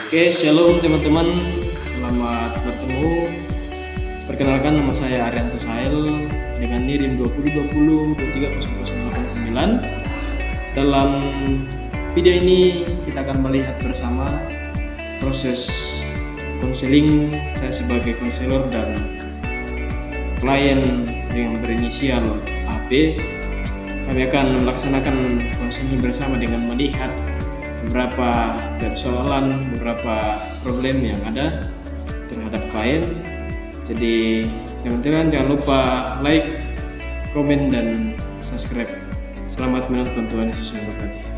Oke, shalom teman-teman, selamat bertemu. Perkenalkan, nama saya Arianto Sail dengan NIM 2020-230989. Dalam video ini kita akan melihat bersama proses konseling saya sebagai konselor dan klien yang berinisial AB. Kami akan melaksanakan konseling bersama dengan melihat beberapa persoalan, beberapa problem yang ada terhadap klien. Jadi teman-teman jangan lupa like, komen, dan subscribe. Selamat menonton, Tuhan Yesus memberkati.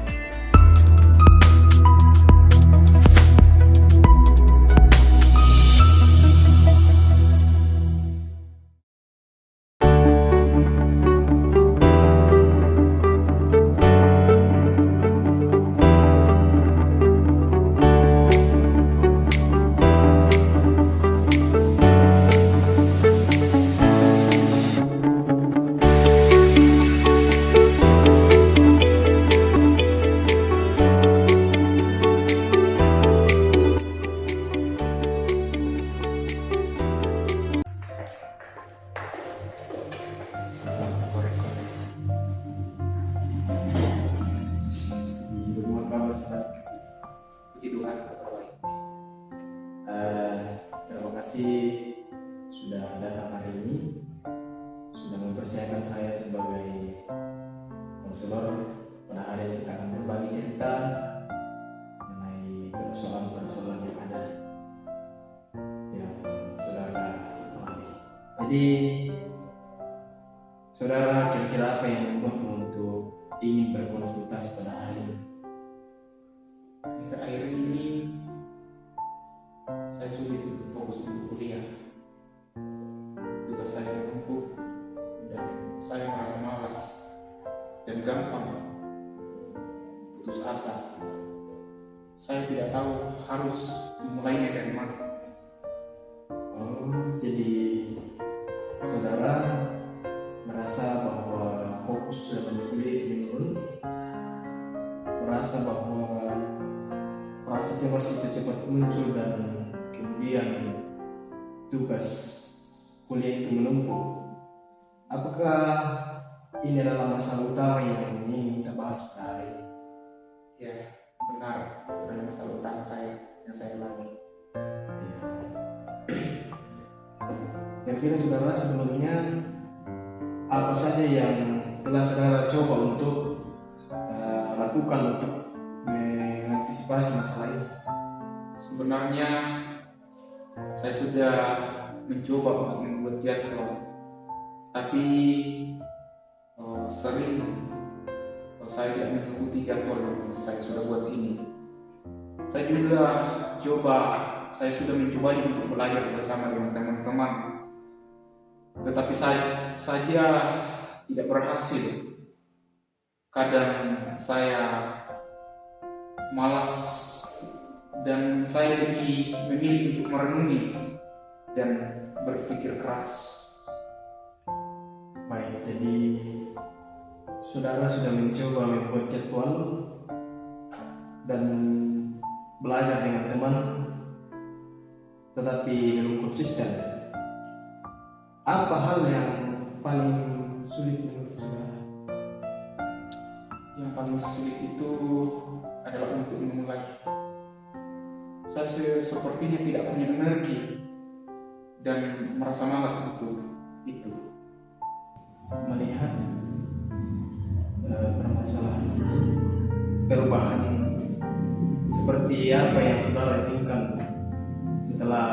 Puji Tuhan, kabar baik. Terima kasih sudah datang hari ini, sudah mempercayakan saya sebagai konselor. Pada hari ini kita akan berbagi cerita mengenai persoalan-persoalan yang ada yang saudara alami. Jadi, saudara kira-kira apa yang membuatmu untuk ingin berkonsultasi pada hari ini? Akhir-akhir ini saya sulit untuk fokus untuk kuliah. Tugas saya menumpuk dan saya merasa malas dan gampang putus asa. Saya tidak tahu harus memulainya dari mana. Jadi saudara merasa bahwa fokus dalam kuliah itu menurun, merasa bahwa rasa cemas itu cepat muncul, dan kemudian tugas kuliah itu menumpuk. Apakah ini adalah masalah utama yang ingin kita bahas pada hari ini? Ya, benar. Adalah masalah utama saya yang saya alami. Kira-kira saudara sebelumnya apa saja yang telah saudara coba untuk lakukan untuk mengantisipasi masalah ini? Sebenarnya saya sudah mencoba untuk membuat jadwal, tapi sering saya tidak mengikuti jadwal yang saya sudah buat ini. Saya juga saya sudah mencoba untuk belajar bersama dengan teman-teman, tetapi saya saja tidak berhasil. Kadang saya malas dan saya lebih memilih untuk merenungi dan berpikir keras. Baik, jadi saudara sudah mencoba membuat jadwal dan belajar dengan teman, tetapi belum konsisten. Apa hal yang paling sulit menurut saudara? Yang paling sulit itu adalah untuk memulai. Saya sepertinya tidak punya energi dan merasa malas untuk itu. Melihat permasalahan perubahan seperti apa yang saudara inginkan setelah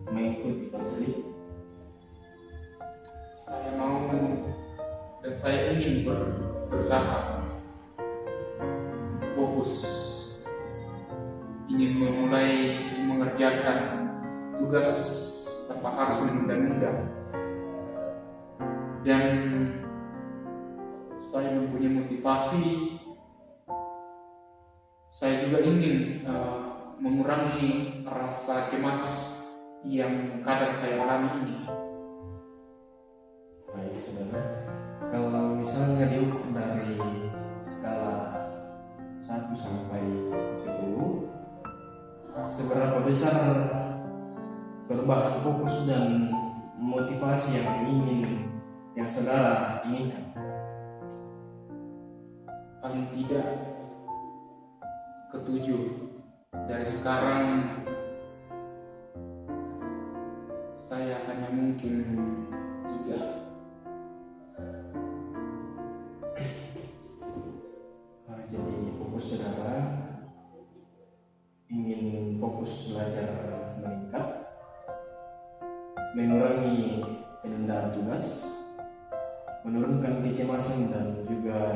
mengikuti konseling? Saya mau dan saya ingin berusaha fokus, ingin memulai mengerjakan tugas tanpa harus menunda-nunda, dan saya mempunyai motivasi. Saya juga ingin mengurangi rasa cemas yang kadang saya alami ini. Baik saudara, kalau misalnya diukur dari skala 1 sampai 10, besar perubahan fokus dan motivasi yang saudara inginkan? Paling tidak ketujuh. Dari sekarang saya hanya mungkin 3. Jadi fokus saudara ingin fokus belajar meningkat, mengurangi penundaan tugas, menurunkan kecemasan dan juga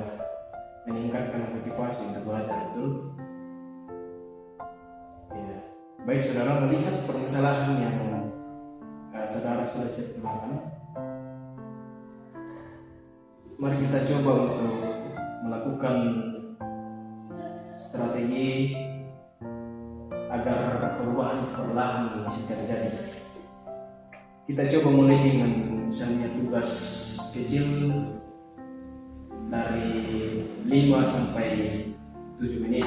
meningkatkan motivasi untuk belajar, betul? Ya. Baik, saudara melihat permasalahan yang saudara sudah ceritakan. Mari kita coba untuk melakukan strategi agar perubahan itu perlahan bisa terjadi. Kita coba mulai dengan misalnya tugas kecil dari 5 sampai 7 menit.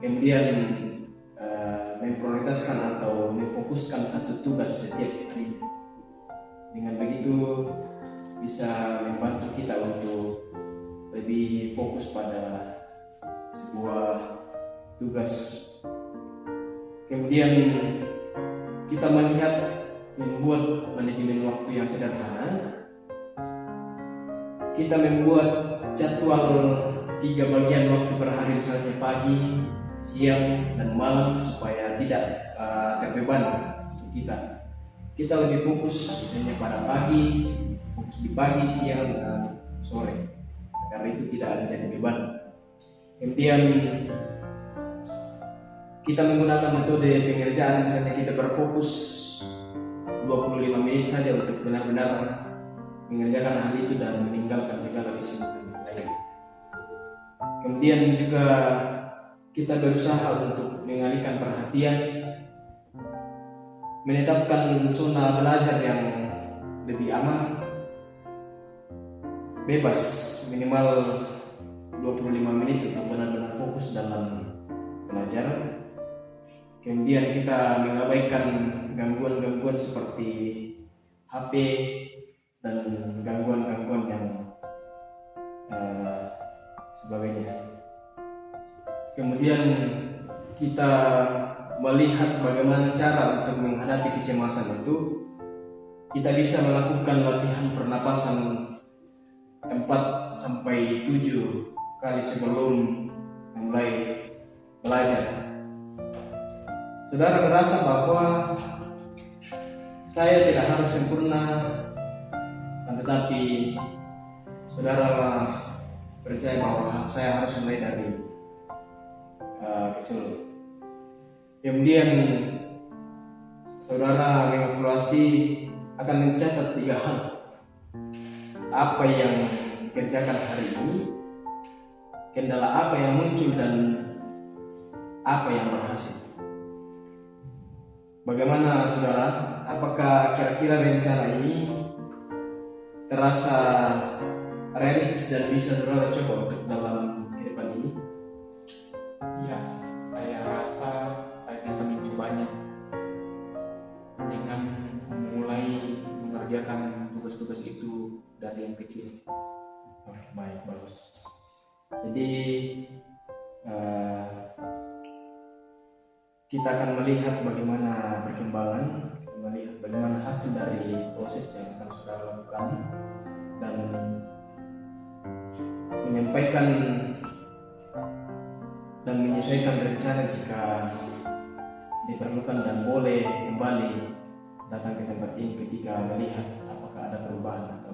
Kemudian memprioritaskan atau memfokuskan satu tugas setiap hari. Dengan begitu bisa membantu kita untuk lebih fokus pada sebuah tugas. Kemudian kita melihat membuat manajemen waktu yang sederhana. Kita membuat jadwal 3 bagian waktu per hari, misalnya pagi, siang, dan malam, supaya tidak terbebani untuk kita. Kita lebih fokus misalnya pada pagi, fokus di pagi, siang, dan sore. Karena itu tidak ada jadi beban. Kemudian kita menggunakan metode pengerjaan, misalnya kita berfokus 25 menit saja untuk benar-benar mengerjakan hal itu dan meninggalkan segala kesibukan yang lain. Kemudian juga kita berusaha untuk mengalihkan perhatian, menetapkan zona belajar yang lebih aman, bebas, minimal 25 menit untuk benar-benar fokus dalam belajar. Kemudian kita mengabaikan gangguan-gangguan seperti HP dan gangguan-gangguan yang sebagainya. Kemudian kita melihat bagaimana cara untuk menghadapi kecemasan itu. Kita bisa melakukan latihan pernapasan 4 sampai 7 kali sebelum memulai belajar. Saudara merasa bahwa saya tidak harus sempurna, tetapi saudara percaya bahwa saya harus mulai dari kecil. Kemudian saudara mengevaluasi, akan mencatat 3 hal. Apa yang dikerjakan hari ini, kendala apa yang muncul, dan apa yang berhasil. Bagaimana saudara? Apakah kira-kira rencana ini terasa realistis dan bisa saudara coba untuk dalam kehidupan ini? Ya, saya rasa saya bisa mencobanya dengan mulai mengerjakan tugas-tugas itu dari yang kecil. Baik, bagus. Jadi kita akan melihat bagaimana perkembangan, melihat bagaimana hasil dari proses yang akan saudara lakukan, dan menyampaikan dan menyesuaikan rencana jika diperlukan, dan boleh kembali datang ke tempat ini ketika melihat apakah ada perubahan.